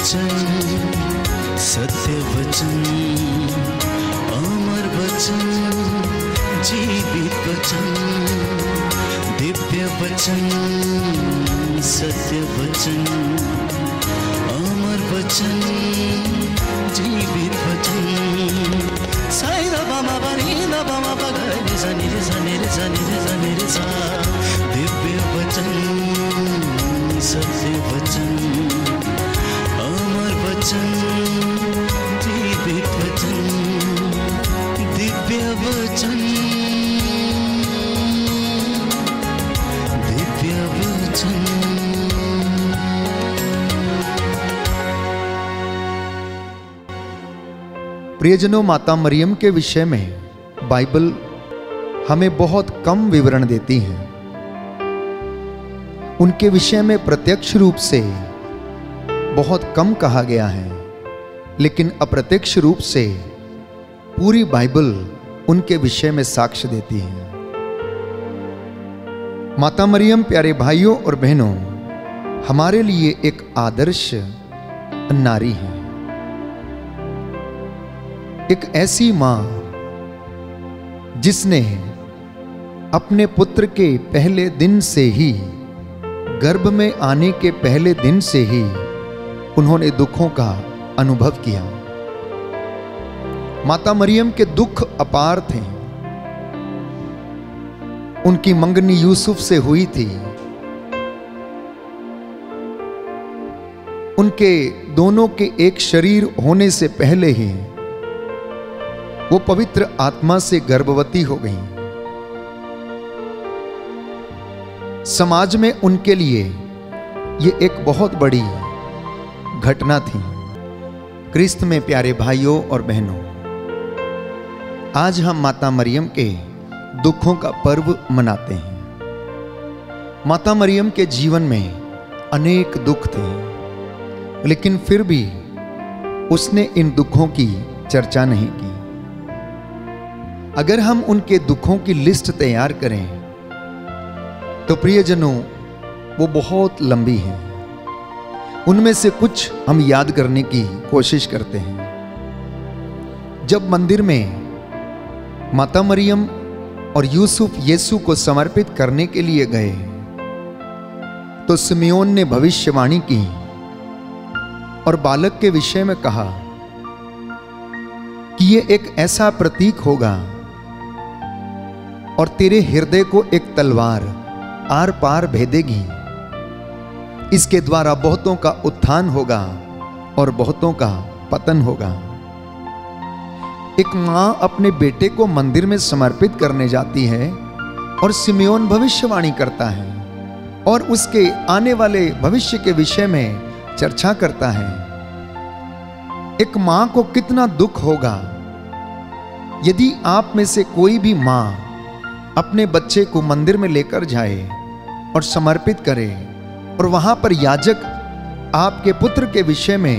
वचन, सत्य वचन, अमर वचन, जीवित वचन, दिव्य वचन, सत्य वचन, अमर वचन, जीवित वचन। साई दा बामा बनी दा बामा बगैर सनी रे सनी रे सनी रे सनी रे सा। दिव्य वचन, सत्य वचन, अमर वचन, जीवित वचन, दिव्य वचन, दिव्य वचन। प्रियजनों, माता मरियम के विषय में बाइबल हमें बहुत कम विवरण देती है। उनके विषय में प्रत्यक्ष रूप से बहुत कम कहा गया है, लेकिन अप्रत्यक्ष रूप से पूरी बाइबल उनके विषय में साक्ष्य देती है। माता मरियम, प्यारे भाइयों और बहनों, हमारे लिए एक आदर्श नारी है। एक ऐसी मां जिसने अपने पुत्र के पहले दिन से ही, गर्भ में आने के पहले दिन से ही उन्होंने दुखों का अनुभव किया। माता मरियम के दुख अपार थे। उनकी मंगनी यूसुफ से हुई थी। उनके दोनों के एक शरीर होने से पहले ही वो पवित्र आत्मा से गर्भवती हो गई। समाज में उनके लिए ये एक बहुत बड़ी घटना थी। क्रिस्त में प्यारे भाइयों और बहनों, आज हम माता मरियम के दुखों का पर्व मनाते हैं। माता मरियम के जीवन में अनेक दुख थे, लेकिन फिर भी उसने इन दुखों की चर्चा नहीं की। अगर हम उनके दुखों की लिस्ट तैयार करें तो प्रियजनों, वो बहुत लंबी है। उनमें से कुछ हम याद करने की कोशिश करते हैं। जब मंदिर में माता मरियम और यूसुफ यीशु को समर्पित करने के लिए गए तो सिमियोन ने भविष्यवाणी की और बालक के विषय में कहा कि ये एक ऐसा प्रतीक होगा और तेरे हृदय को एक तलवार आर पार भेदेगी। इसके द्वारा बहुतों का उत्थान होगा और बहुतों का पतन होगा। एक मां अपने बेटे को मंदिर में समर्पित करने जाती है और सिमियोन भविष्यवाणी करता है और उसके आने वाले भविष्य के विषय में चर्चा करता है। एक मां को कितना दुख होगा यदि आप में से कोई भी मां अपने बच्चे को मंदिर में लेकर जाए और समर्पित करे और वहां पर याजक आपके पुत्र के विषय में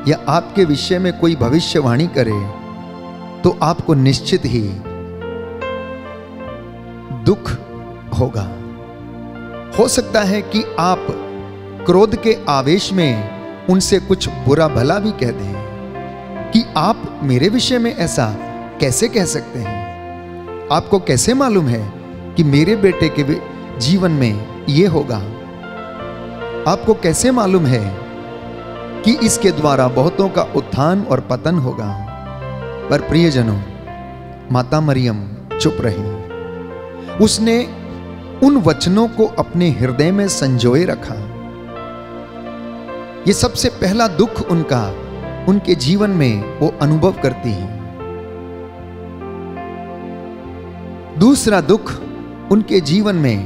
या आपके विषय में कोई भविष्यवाणी करे तो आपको निश्चित ही दुख होगा। हो सकता है कि आप क्रोध के आवेश में उनसे कुछ बुरा भला भी कह दें कि आप मेरे विषय में ऐसा कैसे कह सकते हैं। आपको कैसे मालूम है कि मेरे बेटे के जीवन में ये होगा। आपको कैसे मालूम है कि इसके द्वारा बहुतों का उत्थान और पतन होगा। पर प्रियजनों, माता मरियम चुप रही। उसने उन वचनों को अपने हृदय में संजोए रखा। ये सबसे पहला दुख उनका उनके जीवन में वो अनुभव करती हैं। दूसरा दुख उनके जीवन में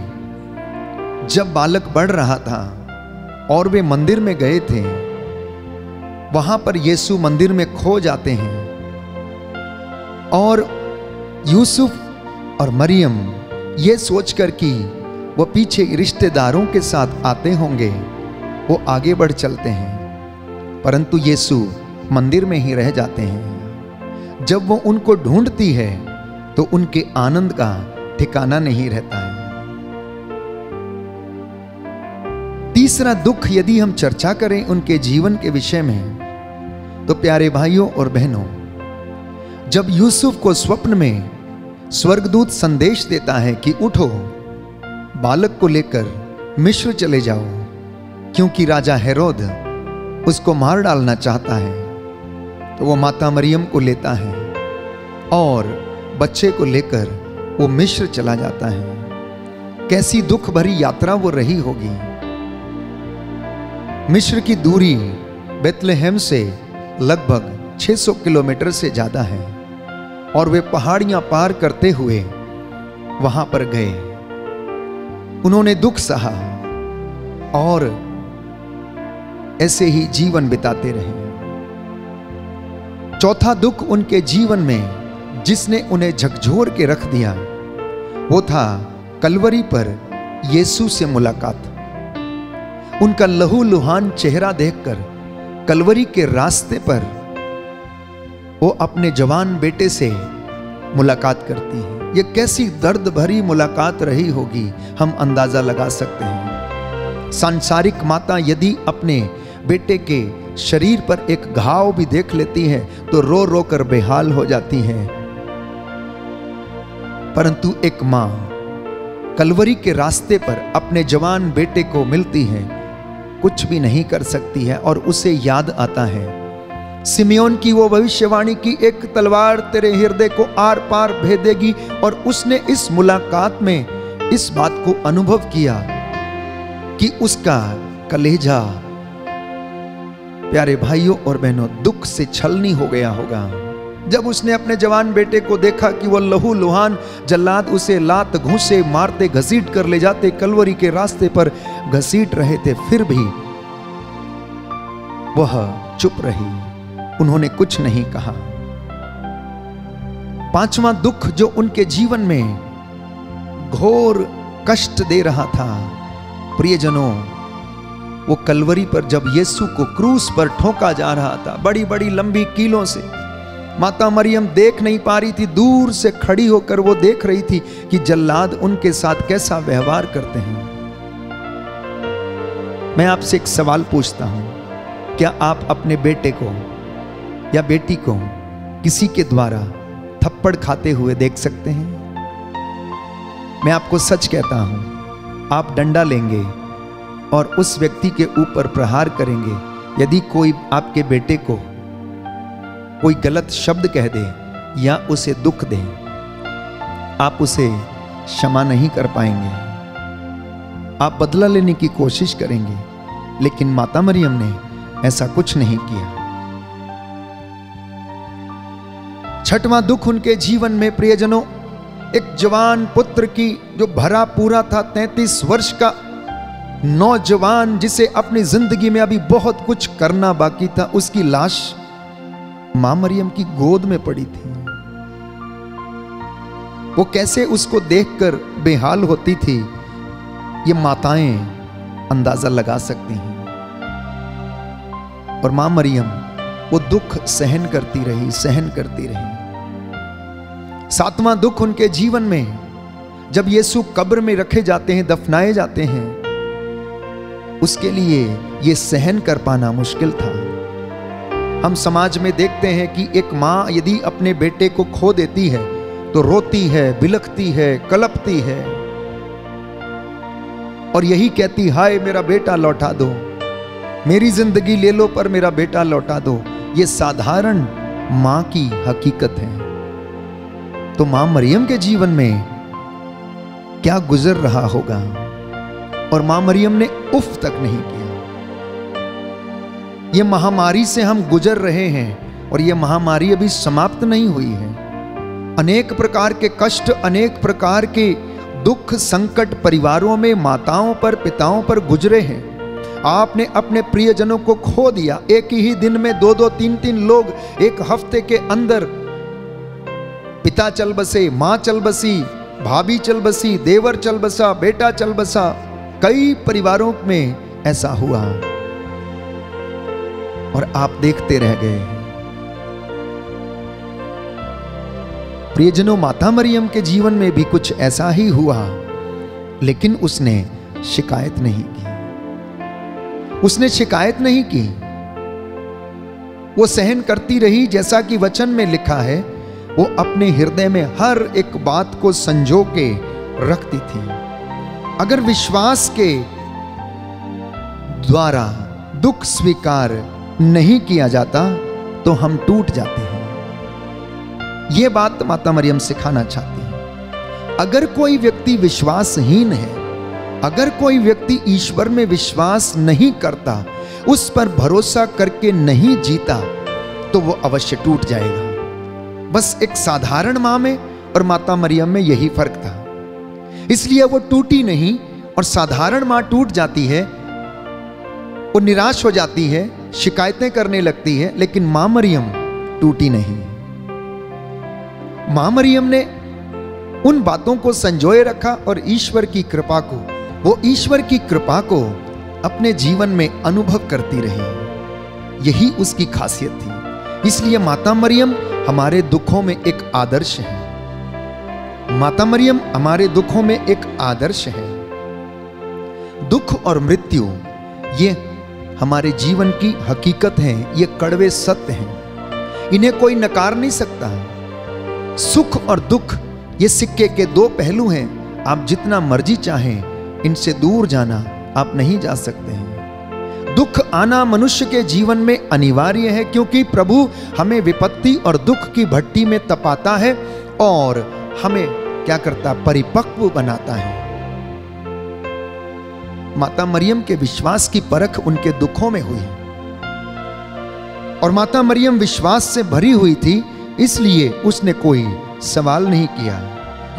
जब बालक बढ़ रहा था और वे मंदिर में गए थे, वहां पर यीशु मंदिर में खो जाते हैं और यूसुफ और मरियम ये सोचकर कि वो पीछे रिश्तेदारों के साथ आते होंगे, वो आगे बढ़ चलते हैं, परंतु यीशु मंदिर में ही रह जाते हैं। जब वो उनको ढूंढती है तो उनके आनंद का ठिकाना नहीं रहता है। तीसरा दुख यदि हम चर्चा करें उनके जीवन के विषय में, तो प्यारे भाइयों और बहनों, जब यूसुफ को स्वप्न में स्वर्गदूत संदेश देता है कि उठो, बालक को लेकर मिस्र चले जाओ, क्योंकि राजा हेरोद उसको मार डालना चाहता है, तो वो माता मरियम को लेता है और बच्चे को लेकर वो मिस्र चला जाता है। कैसी दुख भरी यात्रा वो रही होगी। मिस्र की दूरी बेतलेहम से लगभग 600 किलोमीटर से ज्यादा है और वे पहाड़ियां पार करते हुए वहां पर गए। उन्होंने दुख सहा और ऐसे ही जीवन बिताते रहे। चौथा दुख उनके जीवन में जिसने उन्हें झकझोर के रख दिया, वो था कलवरी पर यीशु से मुलाकात। उनका लहू लुहान चेहरा देखकर कलवरी के रास्ते पर वो अपने जवान बेटे से मुलाकात करती है। ये कैसी दर्द भरी मुलाकात रही होगी, हम अंदाजा लगा सकते हैं। सांसारिक माता यदि अपने बेटे के शरीर पर एक घाव भी देख लेती है तो रो रो कर बेहाल हो जाती है, परंतु एक मां कलवरी के रास्ते पर अपने जवान बेटे को मिलती है, कुछ भी नहीं कर सकती है और उसे याद आता है सिमियोन की वो भविष्यवाणी की, एक तलवार तेरे हृदय को आर पार भेदेगी। और उसने इस मुलाकात में इस बात को अनुभव किया कि उसका कलेजा, प्यारे भाइयों और बहनों, दुख से छलनी हो गया होगा जब उसने अपने जवान बेटे को देखा कि वह लहू लुहान जल्लाद उसे लात घूंसे मारते घसीट कर ले जाते कलवरी के रास्ते पर घसीट रहे थे, फिर भी वह चुप रही, उन्होंने कुछ नहीं कहा। पांचवा दुख जो उनके जीवन में घोर कष्ट दे रहा था, प्रियजनों, वो कलवरी पर जब यीशु को क्रूस पर ठोका जा रहा था बड़ी बड़ी लंबी कीलों से, माता मरियम देख नहीं पा रही थी, दूर से खड़ी होकर वो देख रही थी कि जल्लाद उनके साथ कैसा व्यवहार करते हैं। मैं आपसे एक सवाल पूछता हूं, क्या आप अपने बेटे को या बेटी को किसी के द्वारा थप्पड़ खाते हुए देख सकते हैं? मैं आपको सच कहता हूं, आप डंडा लेंगे और उस व्यक्ति के ऊपर प्रहार करेंगे यदि कोई आपके बेटे को कोई गलत शब्द कह दे या उसे दुख दे, आप उसे क्षमा नहीं कर पाएंगे, आप बदला लेने की कोशिश करेंगे। लेकिन माता मरियम ने ऐसा कुछ नहीं किया। छठवां दुख उनके जीवन में, प्रियजनों, एक जवान पुत्र की जो भरा पूरा था 33 वर्ष का नौजवान, जिसे अपनी जिंदगी में अभी बहुत कुछ करना बाकी था, उसकी लाश मां मरियम की गोद में पड़ी थी। वो कैसे उसको देखकर बेहाल होती थी, ये माताएं अंदाजा लगा सकती हैं। और मां मरियम वो दुख सहन करती रही, सहन करती रही। सातवां दुख उनके जीवन में, जब यीशु कब्र में रखे जाते हैं, दफनाए जाते हैं, उसके लिए ये सहन कर पाना मुश्किल था। हम समाज में देखते हैं कि एक मां यदि अपने बेटे को खो देती है तो रोती है, बिलखती है, कलपती है और यही कहती, हाय मेरा बेटा लौटा दो, मेरी जिंदगी ले लो पर मेरा बेटा लौटा दो। ये साधारण मां की हकीकत है। तो मां मरियम के जीवन में क्या गुजर रहा होगा, और मां मरियम ने उफ तक नहीं किया। ये महामारी से हम गुजर रहे हैं और ये महामारी अभी समाप्त नहीं हुई है। अनेक प्रकार के कष्ट, अनेक प्रकार के दुख संकट परिवारों में माताओं पर, पिताओं पर गुजरे हैं। आपने अपने प्रियजनों को खो दिया। एक ही दिन में 2-2, 3-3 लोग एक हफ्ते के अंदर, पिता चल बसे, मां चल बसी, भाभी चल बसी, देवर चल बसा, बेटा चल बसा। कई परिवारों में ऐसा हुआ और आप देखते रह गए। प्रियजनों, माता मरियम के जीवन में भी कुछ ऐसा ही हुआ, लेकिन उसने शिकायत नहीं की। उसने शिकायत नहीं की, वो सहन करती रही। जैसा कि वचन में लिखा है, वो अपने हृदय में हर एक बात को संजो के रखती थी। अगर विश्वास के द्वारा दुख स्वीकार नहीं किया जाता तो हम टूट जाते हैं। यह बात माता मरियम सिखाना चाहती है। अगर कोई व्यक्ति विश्वासहीन है, अगर कोई व्यक्ति ईश्वर में विश्वास नहीं करता, उस पर भरोसा करके नहीं जीता, तो वो अवश्य टूट जाएगा। बस एक साधारण मां में और माता मरियम में यही फर्क था, इसलिए वो टूटी नहीं। और साधारण मां टूट जाती है, वो निराश हो जाती है, शिकायतें करने लगती है, लेकिन मां मरियम टूटी नहीं। मां मरियम ने उन बातों को संजोए रखा और ईश्वर की कृपा को, वो ईश्वर की कृपा को अपने जीवन में अनुभव करती रही। यही उसकी खासियत थी। इसलिए माता मरियम हमारे दुखों में एक आदर्श है। माता मरियम हमारे दुखों में एक आदर्श है। दुख और मृत्यु ये हमारे जीवन की हकीकत है, ये कड़वे सत्य हैं, इन्हें कोई नकार नहीं सकता। सुख और दुख ये सिक्के के दो पहलू हैं। आप जितना मर्जी चाहें इनसे दूर जाना आप नहीं जा सकते हैं। दुख आना मनुष्य के जीवन में अनिवार्य है, क्योंकि प्रभु हमें विपत्ति और दुख की भट्टी में तपाता है और हमें क्या करता, परिपक्व बनाता है। माता मरियम के विश्वास की परख उनके दुखों में हुई, और माता मरियम विश्वास से भरी हुई थी, इसलिए उसने कोई सवाल नहीं किया।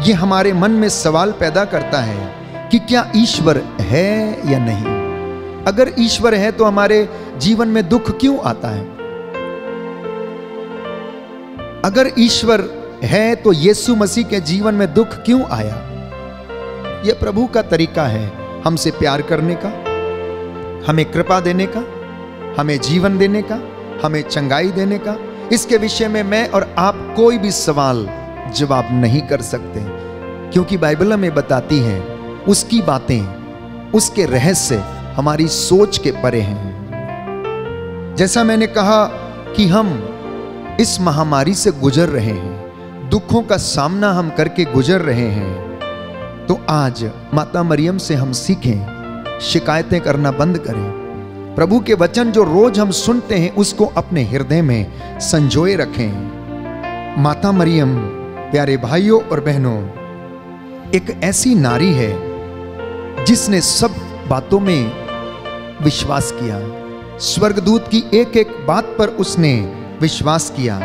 यह हमारे मन में सवाल पैदा करता है कि क्या ईश्वर है या नहीं। अगर ईश्वर है तो हमारे जीवन में दुख क्यों आता है? अगर ईश्वर है तो यीशु मसीह के जीवन में दुख क्यों आया? यह प्रभु का तरीका है हमसे प्यार करने का, हमें कृपा देने का, हमें जीवन देने का, हमें चंगाई देने का। इसके विषय में मैं और आप कोई भी सवाल जवाब नहीं कर सकते, क्योंकि बाइबल हमें बताती है उसकी बातें, उसके रहस्य हमारी सोच के परे हैं। जैसा मैंने कहा कि हम इस महामारी से गुजर रहे हैं, दुखों का सामना हम करके गुजर रहे हैं, तो आज माता मरियम से हम सीखें, शिकायतें करना बंद करें। प्रभु के वचन जो रोज हम सुनते हैं उसको अपने हृदय में संजोए रखें। माता मरियम, प्यारे भाइयों और बहनों, एक ऐसी नारी है जिसने सब बातों में विश्वास किया। स्वर्गदूत की एक एक बात पर उसने विश्वास किया।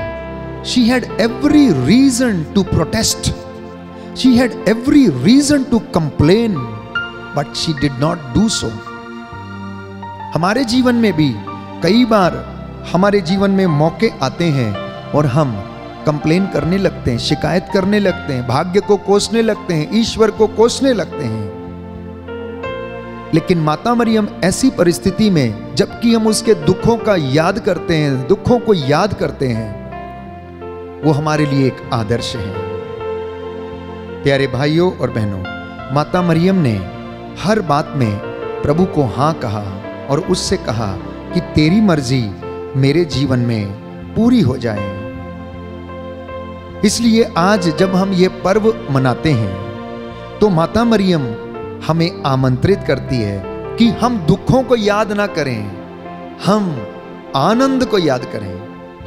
She had every reason to protest. She had every reason to complain, but she did not do so. हमारे जीवन में भी कई बार हमारे जीवन में मौके आते हैं और हम कंप्लेन करने लगते हैं, शिकायत करने लगते हैं, भाग्य को कोसने लगते हैं, ईश्वर को कोसने लगते हैं। लेकिन माता मरियम ऐसी परिस्थिति में, जबकि हम उसके दुखों का याद करते हैं, दुखों को याद करते हैं, वो हमारे लिए एक आदर्श है। प्यारे भाइयों और बहनों, माता मरियम ने हर बात में प्रभु को हाँ कहा और उससे कहा कि तेरी मर्जी मेरे जीवन में पूरी हो जाए। इसलिए आज जब हम ये पर्व मनाते हैं तो माता मरियम हमें आमंत्रित करती है कि हम दुखों को याद ना करें, हम आनंद को याद करें।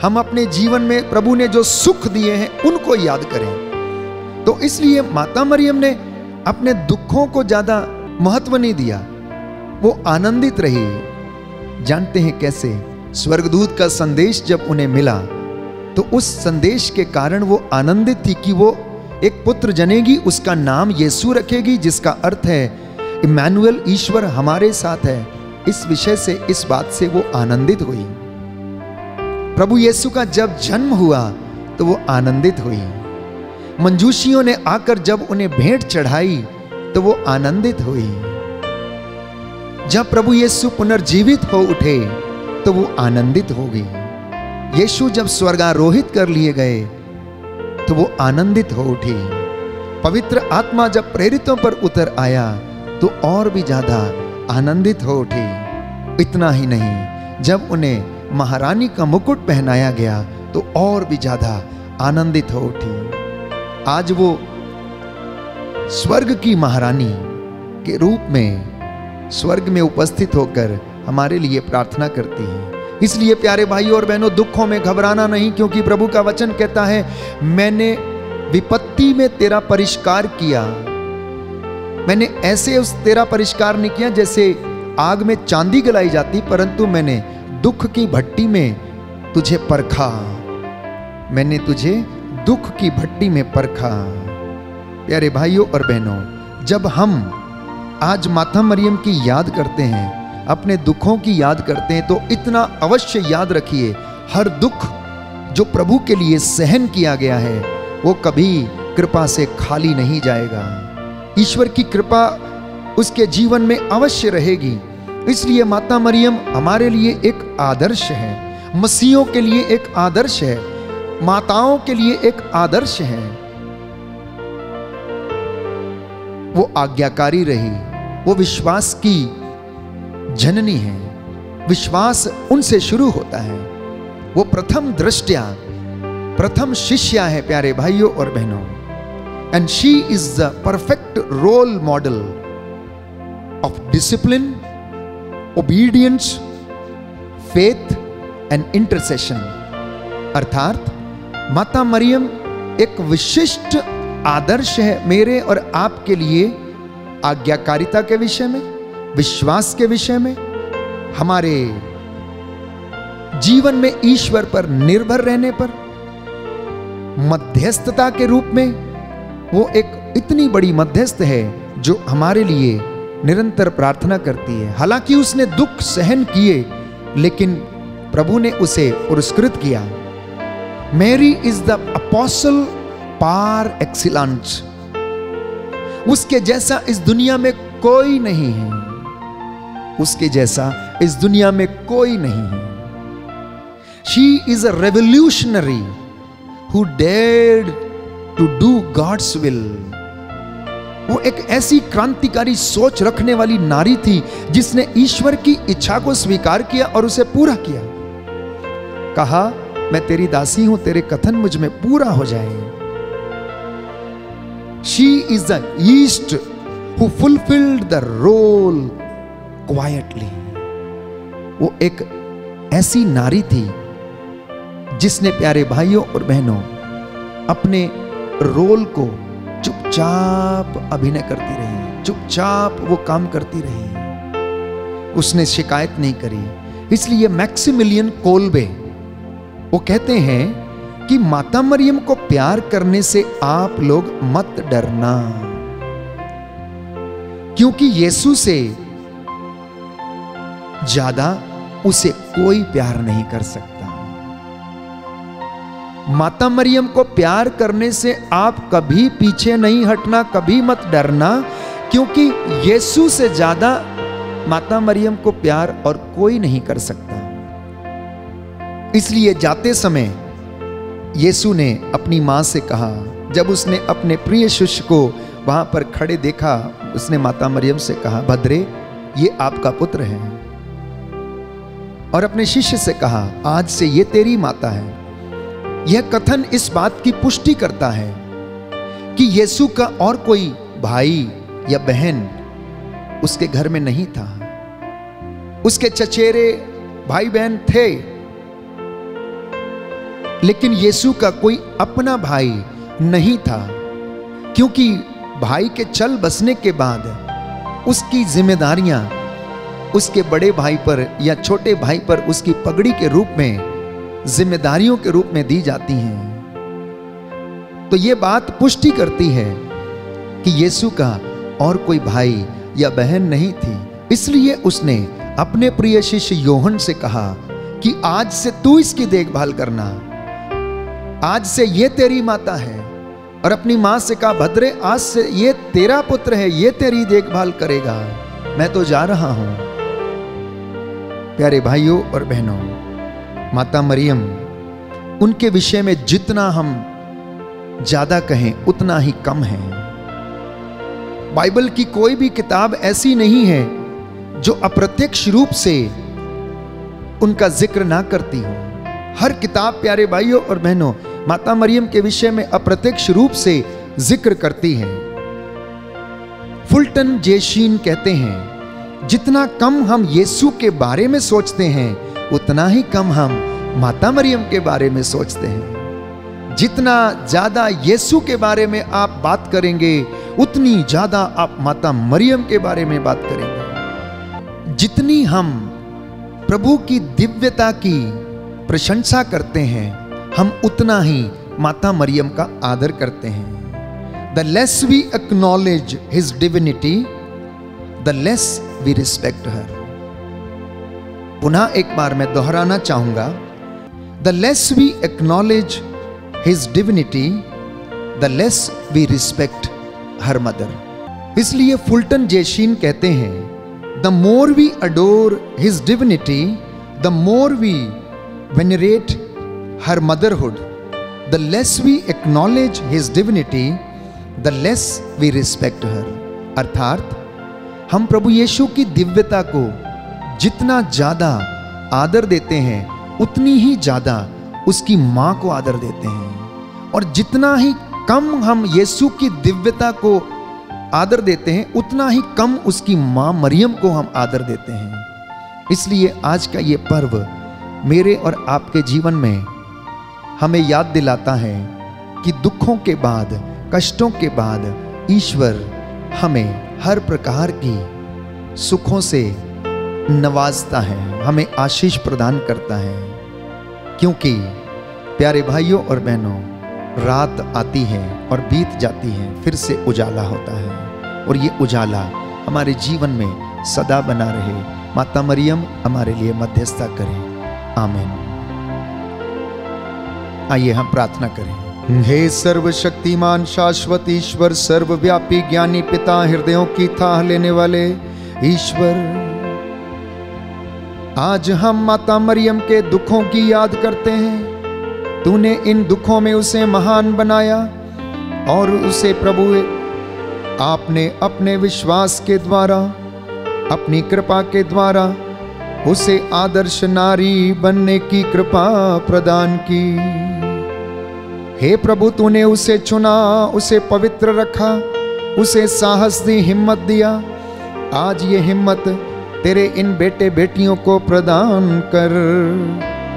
हम अपने जीवन में प्रभु ने जो सुख दिए हैं उनको याद करें। तो इसलिए माता मरियम ने अपने दुखों को ज्यादा महत्व नहीं दिया, वो आनंदित रही। जानते हैं कैसे? स्वर्गदूत का संदेश जब उन्हें मिला तो उस संदेश के कारण वो आनंदित थी कि वो एक पुत्र जनेगी, उसका नाम यीशु रखेगी, जिसका अर्थ है इम्मानुएल, ईश्वर हमारे साथ है। इस विषय से, इस बात से वो आनंदित हुई। प्रभु यीशु का जब जन्म हुआ तो वो आनंदित हुई। मंजूषियों ने आकर जब उन्हें भेंट चढ़ाई तो वो आनंदित हुई। जब प्रभु यीशु पुनर्जीवित हो उठे तो वो आनंदित हो गई। यीशु जब स्वर्गारोहित कर लिए गए तो वो आनंदित हो उठी। पवित्र आत्मा जब प्रेरितों पर उतर आया तो और भी ज्यादा आनंदित हो उठी। इतना ही नहीं, जब उन्हें महारानी का मुकुट पहनाया गया तो और भी ज्यादा आनंदित हो उठी। आज वो स्वर्ग की महारानी के रूप में स्वर्ग में उपस्थित होकर हमारे लिए प्रार्थना करती है। इसलिए प्यारे भाइयों और बहनों, दुखों में घबराना नहीं, क्योंकि प्रभु का वचन कहता है, मैंने विपत्ति में तेरा परिष्कार किया। मैंने ऐसे उस तेरा परिष्कार नहीं किया जैसे आग में चांदी गलाई जाती, परंतु मैंने दुख की भट्टी में तुझे परखा। मैंने तुझे दुख की भट्टी में परखा। प्यारे भाइयों और बहनों, जब हम आज माता मरियम की याद करते हैं, अपने दुखों की याद करते हैं, तो इतना अवश्य याद रखिए, हर दुख जो प्रभु के लिए सहन किया गया है वो कभी कृपा से खाली नहीं जाएगा। ईश्वर की कृपा उसके जीवन में अवश्य रहेगी। इसलिए माता मरियम हमारे लिए एक आदर्श है, मसीहों के लिए एक आदर्श है, माताओं के लिए एक आदर्श है। वो आज्ञाकारी रही, वो विश्वास की जननी है। विश्वास उनसे शुरू होता है। वो प्रथम दृष्टया प्रथम शिष्या है प्यारे भाइयों और बहनों। And she is the perfect role model of discipline, obedience, faith and intercession. अर्थात माता मरियम एक विशिष्ट आदर्श है मेरे और आपके लिए, आज्ञाकारिता के विषय में, विश्वास के विषय में, हमारे जीवन में ईश्वर पर निर्भर रहने पर, मध्यस्थता के रूप में। वो एक इतनी बड़ी मध्यस्थ है जो हमारे लिए निरंतर प्रार्थना करती है। हालांकि उसने दुख सहन किए, लेकिन प्रभु ने उसे पुरस्कृत किया। Mary is the apostle par excellence. उसके जैसा इस दुनिया में कोई नहीं है, उसके जैसा इस दुनिया में कोई नहीं है। She is a revolutionary who dared to do God's will। वो एक ऐसी क्रांतिकारी सोच रखने वाली नारी थी जिसने ईश्वर की इच्छा को स्वीकार किया और उसे पूरा किया। कहा, मैं तेरी दासी हूं, तेरे कथन मुझ में पूरा हो जाए। She is the yeast who fulfilled the role quietly। वो एक ऐसी नारी थी जिसने प्यारे भाइयों और बहनों अपने रोल को चुपचाप अभिनय करती रही, चुपचाप वो काम करती रही, उसने शिकायत नहीं करी। इसलिए मैक्सिमिलियन कोल्बे वो कहते हैं कि माता मरियम को प्यार करने से आप लोग मत डरना, क्योंकि यीशु से ज्यादा उसे कोई प्यार नहीं कर सकता। माता मरियम को प्यार करने से आप कभी पीछे नहीं हटना, कभी मत डरना, क्योंकि यीशु से ज्यादा माता मरियम को प्यार और कोई नहीं कर सकता। इसलिए जाते समय यीशु ने अपनी मां से कहा, जब उसने अपने प्रिय शिष्य को वहां पर खड़े देखा, उसने माता मरियम से कहा, भद्रे ये आपका पुत्र है। और अपने शिष्य से कहा, आज से ये तेरी माता है। यह कथन इस बात की पुष्टि करता है कि यीशु का और कोई भाई या बहन उसके घर में नहीं था। उसके चचेरे भाई बहन थे, लेकिन यीशु का कोई अपना भाई नहीं था, क्योंकि भाई के चल बसने के बाद उसकी जिम्मेदारियां उसके बड़े भाई पर या छोटे भाई पर उसकी पगड़ी के रूप में, जिम्मेदारियों के रूप में दी जाती हैं। तो यह बात पुष्टि करती है कि यीशु का और कोई भाई या बहन नहीं थी। इसलिए उसने अपने प्रिय शिष्य योहन से कहा कि आज से तू इसकी देखभाल करना, आज से ये तेरी माता है। और अपनी मां से कहा, भद्रे आज से ये तेरा पुत्र है, ये तेरी देखभाल करेगा, मैं तो जा रहा हूं। प्यारे भाइयों और बहनों, माता मरियम, उनके विषय में जितना हम ज्यादा कहें उतना ही कम है। बाइबल की कोई भी किताब ऐसी नहीं है जो अप्रत्यक्ष रूप से उनका जिक्र ना करती हूं। हर किताब प्यारे भाइयों और बहनों माता मरियम के विषय में अप्रत्यक्ष रूप से जिक्र करती है। फुल्टन जेशीन कहते हैं, जितना कम हम यीशु के बारे में सोचते हैं उतना ही कम हम माता मरियम के बारे में सोचते हैं। जितना ज्यादा यीशु के बारे में आप बात करेंगे उतनी ज्यादा आप माता मरियम के बारे में बात करेंगे। जितनी हम प्रभु की दिव्यता की प्रशंसा करते हैं हम उतना ही माता मरियम का आदर करते हैं। The less we acknowledge his divinity, the less we respect her. पुनः एक बार मैं दोहराना चाहूंगा, The less we acknowledge his divinity, the less we respect her mother. इसलिए फुल्टन जेशीन कहते हैं, The more we adore his divinity, the more we venerate her motherhood. The less we acknowledge his divinity, the less we respect her. अर्थात हम प्रभु यीशु की दिव्यता को जितना ज्यादा आदर देते हैं उतनी ही ज्यादा उसकी मां को आदर देते हैं, और जितना ही कम हम यीशु की दिव्यता को आदर देते हैं उतना ही कम उसकी मां मरियम को हम आदर देते हैं। इसलिए आज का ये पर्व मेरे और आपके जीवन में हमें याद दिलाता है कि दुखों के बाद, कष्टों के बाद ईश्वर हमें हर प्रकार की सुखों से नवाजता है, हमें आशीष प्रदान करता है। क्योंकि प्यारे भाइयों और बहनों, रात आती है और बीत जाती है, फिर से उजाला होता है, और ये उजाला हमारे जीवन में सदा बना रहे। माता मरियम हमारे लिए मध्यस्थता करें। आमीन। आइए हम प्रार्थना करें। हे सर्वशक्तिमान शाश्वत ईश्वर, सर्वव्यापी ज्ञानी पिता, हृदयों की थाह लेने वाले ईश्वर, आज हम माता मरियम के दुखों की याद करते हैं। तूने इन दुखों में उसे महान बनाया और उसे प्रभु आपने अपने विश्वास के द्वारा, अपनी कृपा के द्वारा उसे आदर्श नारी बनने की कृपा प्रदान की। हे प्रभु, तूने उसे चुना, उसे पवित्र रखा, उसे साहस दी, हिम्मत दिया। आज ये हिम्मत तेरे इन बेटे बेटियों को प्रदान कर,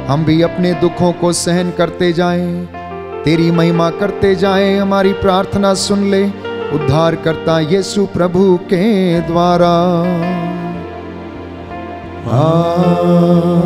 हम भी अपने दुखों को सहन करते जाएं, तेरी महिमा करते जाएं। हमारी प्रार्थना सुन ले उद्धार करता यीशु प्रभु के द्वारा। आमीन।